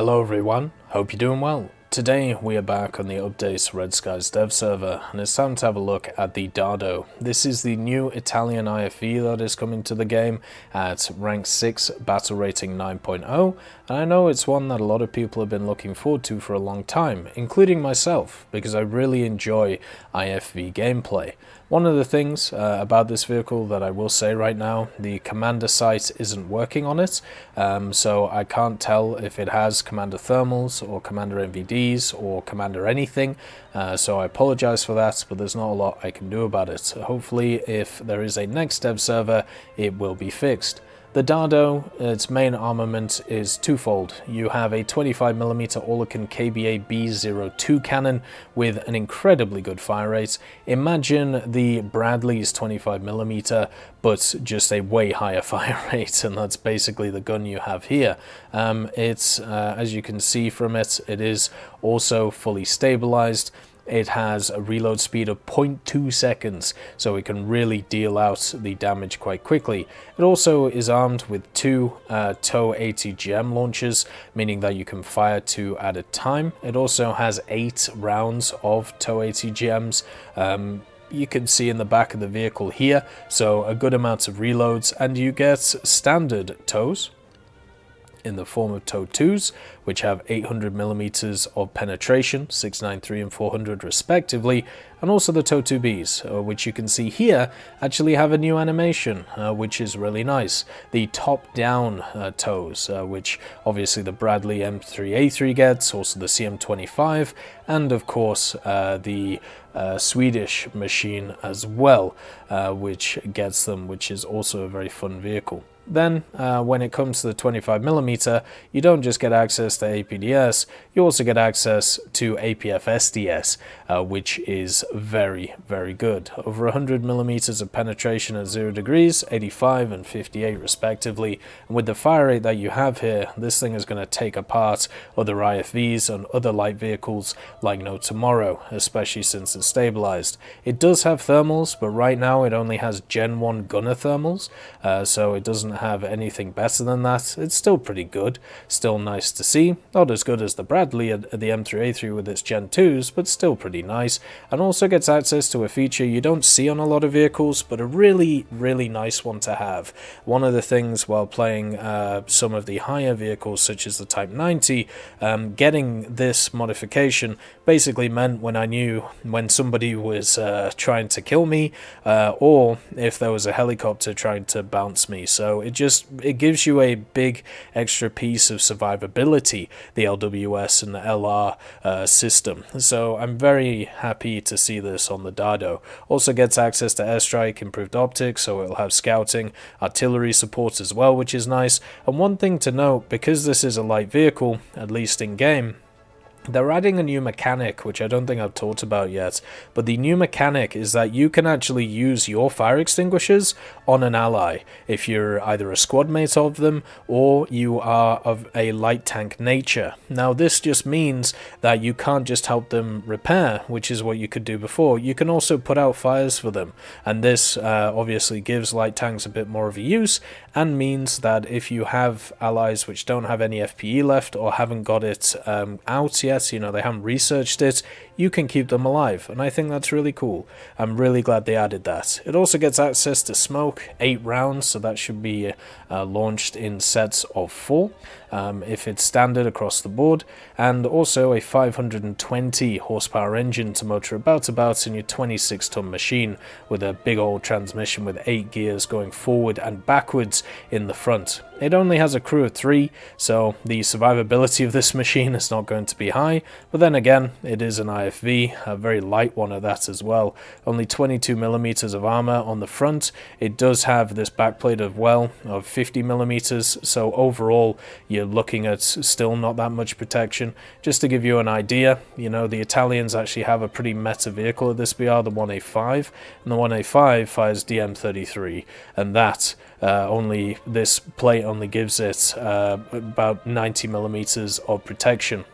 Hello everyone, hope you're doing well. Today we are back on the Updates Red Skies dev server and it's time to have a look at the Dardo. This is the new Italian IFV that is coming to the game at rank 6, battle rating 9.0, and I know it's one that a lot of people have been looking forward to for a long time, including myself, because I really enjoy IFV gameplay. One of the things about this vehicle that I will say right now, the commander sight isn't working on it, so I can't tell if it has commander thermals or commander NVDs or commander anything, so I apologize for that, but there's not a lot I can do about it. Hopefully if there is a next dev server, it will be fixed. The Dardo, its main armament is twofold. You have a 25mm Oerlikon KBA B02 cannon with an incredibly good fire rate. Imagine the Bradley's 25mm, but just a way higher fire rate, and that's basically the gun you have here. It's, as you can see from it, it is also fully stabilized. It has a reload speed of 0.2 seconds, so it can really deal out the damage quite quickly. It also is armed with two TOW ATGM launchers, meaning that you can fire 2 at a time. It also has 8 rounds of TOW ATGMs. You can see in the back of the vehicle here, so a good amount of reloads, and you get standard TOWs in the form of TOW 2s, which have 800mm of penetration, 693 and 400 respectively, and also the TOW 2Bs, which you can see here actually have a new animation, which is really nice. The top-down TOWs, which obviously the Bradley M3A3 gets, also the CM25, and of course the Swedish machine as well, which gets them, which is also a very fun vehicle. Then, when it comes to the 25mm, you don't just get access to APDS, you also get access to APF SDS, which is very, very good. Over 100mm of penetration at 0 degrees, 85 and 58 respectively, and with the fire rate that you have here, this thing is going to take apart other IFVs and other light vehicles like no tomorrow, especially since it's stabilized. It does have thermals, but right now it only has Gen 1 gunner thermals, so it doesn't have anything better than that. It's still pretty good, still nice to see, not as good as the Bradley at the M3A3 with its Gen 2s, but still pretty nice, and also gets access to a feature you don't see on a lot of vehicles, but a really nice one to have. One of the things while playing some of the higher vehicles such as the Type 90, getting this modification basically meant when somebody was trying to kill me, or if there was a helicopter trying to bounce me. So it gives you a big extra piece of survivability, the LWS and the LR system. So I'm very happy to see this on the Dardo. Also gets access to airstrike, improved optics, so it'll have scouting, artillery support as well, which is nice. And one thing to note, because this is a light vehicle, at least in game, they're adding a new mechanic, which I don't think I've talked about yet, but the new mechanic is that you can actually use your fire extinguishers on an ally, if you're either a squad mate of them, or you are of a light tank nature. Now this just means that you can't just help them repair, which is what you could do before, you can also put out fires for them, and this obviously gives light tanks a bit more of a use, and means that if you have allies which don't have any FPE left, or haven't got it out yet, they haven't researched it, you can keep them alive, and I think that's really cool. I'm really glad they added that. It also gets access to smoke, 8 rounds, so that should be launched in sets of 4 if it's standard across the board, and also a 520 horsepower engine to motor about in your 26-ton machine with a big old transmission with 8 gears going forward and backwards in the front. It only has a crew of 3, so the survivability of this machine is not going to be high, but then again, it is an IFV, a very light one at that as well. Only 22mm of armor on the front. It does have this backplate of 50mm, so overall you're looking at still not that much protection. Just to give you an idea, the Italians actually have a pretty meta vehicle at this BR, the 1A5, and the 1A5 fires DM33, and that this plate only gives it about 90mm of protection.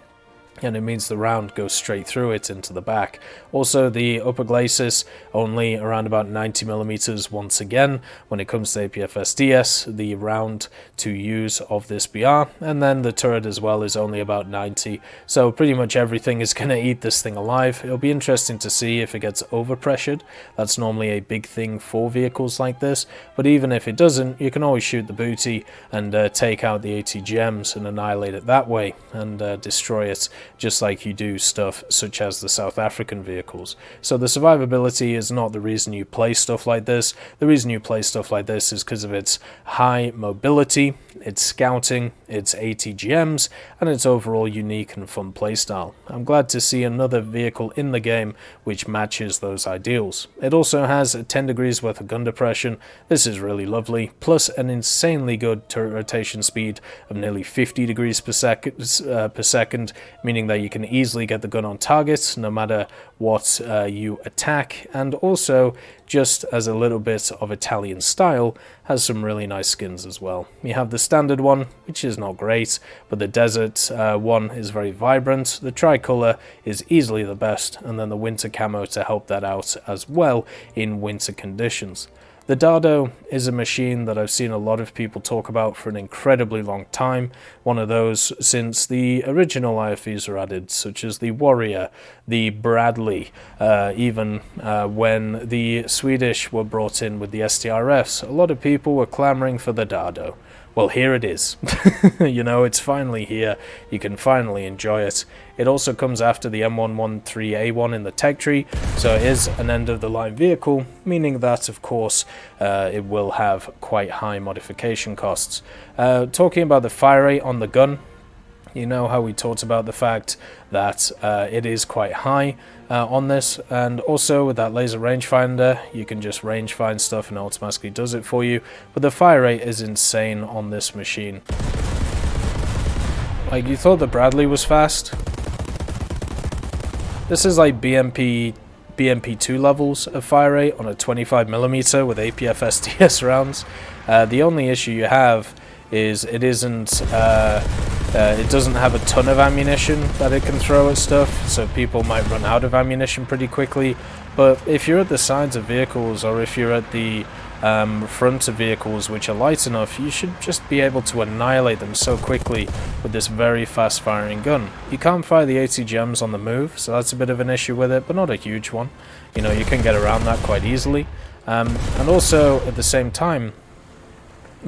and it means the round goes straight through it into the back. Also, the upper glacis only around about 90mm once again when it comes to APFSDS, the round to use of this BR, and then the turret as well is only about 90, so pretty much everything is going to eat this thing alive. It'll be interesting to see if it gets overpressured. That's normally a big thing for vehicles like this, but even if it doesn't, you can always shoot the booty and take out the ATGMs and annihilate it that way and destroy it, just like you do stuff such as the South African vehicles. So the survivability is not the reason you play stuff like this. The reason you play stuff like this is because of its high mobility, its scouting, its ATGMs, and its overall unique and fun playstyle. I'm glad to see another vehicle in the game which matches those ideals. It also has 10 degrees worth of gun depression. This is really lovely, plus an insanely good turret rotation speed of nearly 50 degrees per second, meaning that you can easily get the gun on target no matter what you attack, and also, just as a little bit of Italian style, has some really nice skins as well. You have the standard one, which is not great, but the desert one is very vibrant. The tricolor is easily the best, and then the winter camo to help that out as well in winter conditions. The Dardo is a machine that I've seen a lot of people talk about for an incredibly long time, one of those since the original IFVs were added, such as the Warrior, the Bradley, even when the Swedish were brought in with the STRFs, a lot of people were clamoring for the Dardo. Well, here it is. You know, it's finally here. You can finally enjoy it. It also comes after the M113A1 in the tech tree, so it is an end-of-the-line vehicle, meaning that, of course, it will have quite high modification costs. Talking about the fire rate on the gun, you know how we talked about the fact that it is quite high on this, and also with that laser rangefinder you can just range find stuff and it automatically does it for you, but the fire rate is insane on this machine. Like, you thought the Bradley was fast? This is like BMP2 levels of fire rate on a 25mm with APFSDS rounds. The only issue you have is it doesn't have a ton of ammunition that it can throw at stuff, so people might run out of ammunition pretty quickly. But if you're at the sides of vehicles, or if you're at the front of vehicles which are light enough, you should just be able to annihilate them so quickly with this very fast firing gun. You can't fire the ATGMs on the move, so that's a bit of an issue with it, but not a huge one. You know, you can get around that quite easily. And also, at the same time,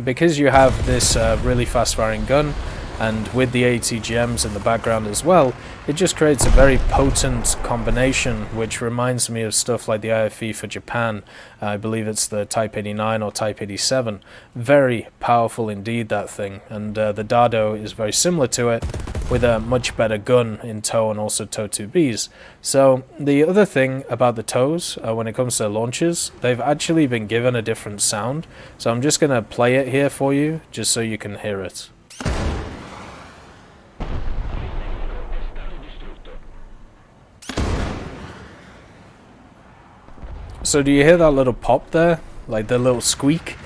because you have this really fast firing gun, and with the ATGMs in the background as well, it just creates a very potent combination, which reminds me of stuff like the IFV for Japan. I believe it's the Type 89 or Type 87. Very powerful indeed, that thing, and the Dardo is very similar to it, with a much better gun in tow and also tow 2Bs. So the other thing about the tows, when it comes to launches, they've actually been given a different sound. So I'm just going to play it here for you, just so you can hear it. So do you hear that little pop there? Like the little squeak?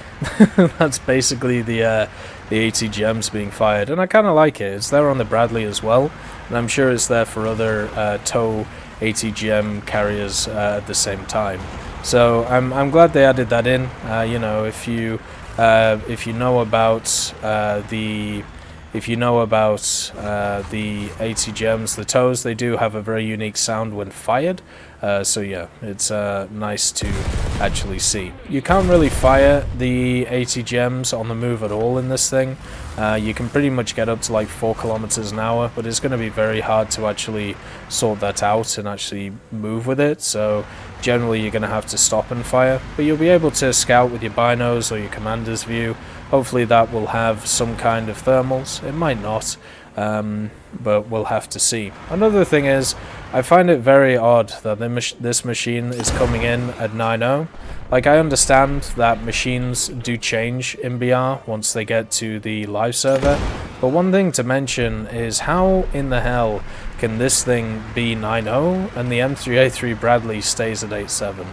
That's basically the ATGMs being fired, and I kind of like it. It's there on the Bradley as well, and I'm sure it's there for other tow ATGM carriers at the same time. So I'm glad they added that in. You know, if you know about the ATGMs, the tows, they do have a very unique sound when fired. So yeah, it's nice to actually see. You can't really fire the ATGMs on the move at all in this thing. You can pretty much get up to like 4 kilometers an hour, but it's going to be very hard to actually sort that out and actually move with it. So generally you're going to have to stop and fire, but you'll be able to scout with your binos or your commander's view. Hopefully that will have some kind of thermals. It might not, but we'll have to see. Another thing is, I find it very odd that this machine is coming in at 9.0. Like, I understand that machines do change in BR once they get to the live server, but one thing to mention is how in the hell can this thing be 9.0 and the M3A3 Bradley stays at 8.7?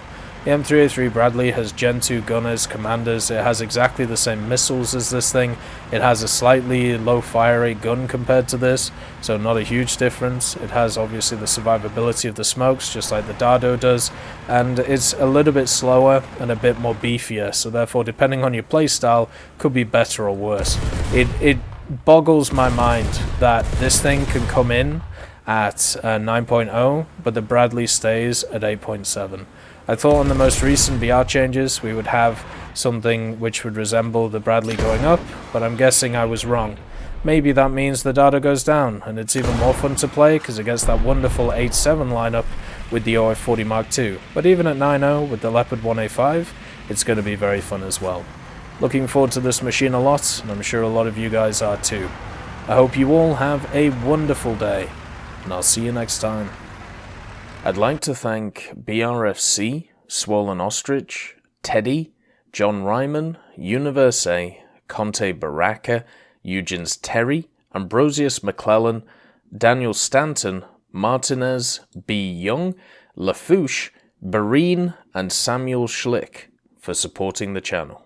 The M3A3 Bradley has Gen 2 gunners, commanders. It has exactly the same missiles as this thing. It has a slightly low fire rate gun compared to this, so not a huge difference. It has obviously the survivability of the smokes, just like the Dardo does, and it's a little bit slower and a bit more beefier, so therefore depending on your playstyle, could be better or worse. It boggles my mind that this thing can come in at 9.0, but the Bradley stays at 8.7. I thought on the most recent BR changes we would have something which would resemble the Bradley going up, but I'm guessing I was wrong. Maybe that means the Dardo goes down, and it's even more fun to play because it gets that wonderful 8.7 lineup with the OF40 Mark II. But even at 9.0 with the Leopard 1A5, it's going to be very fun as well. Looking forward to this machine a lot, and I'm sure a lot of you guys are too. I hope you all have a wonderful day, and I'll see you next time. I'd like to thank BRFC, Swollen Ostrich, Teddy, John Ryman, Universe, Conte Baraka, Eugens Terry, Ambrosius McClellan, Daniel Stanton, Martinez, B. Young, Lafouche, Barine, and Samuel Schlick for supporting the channel.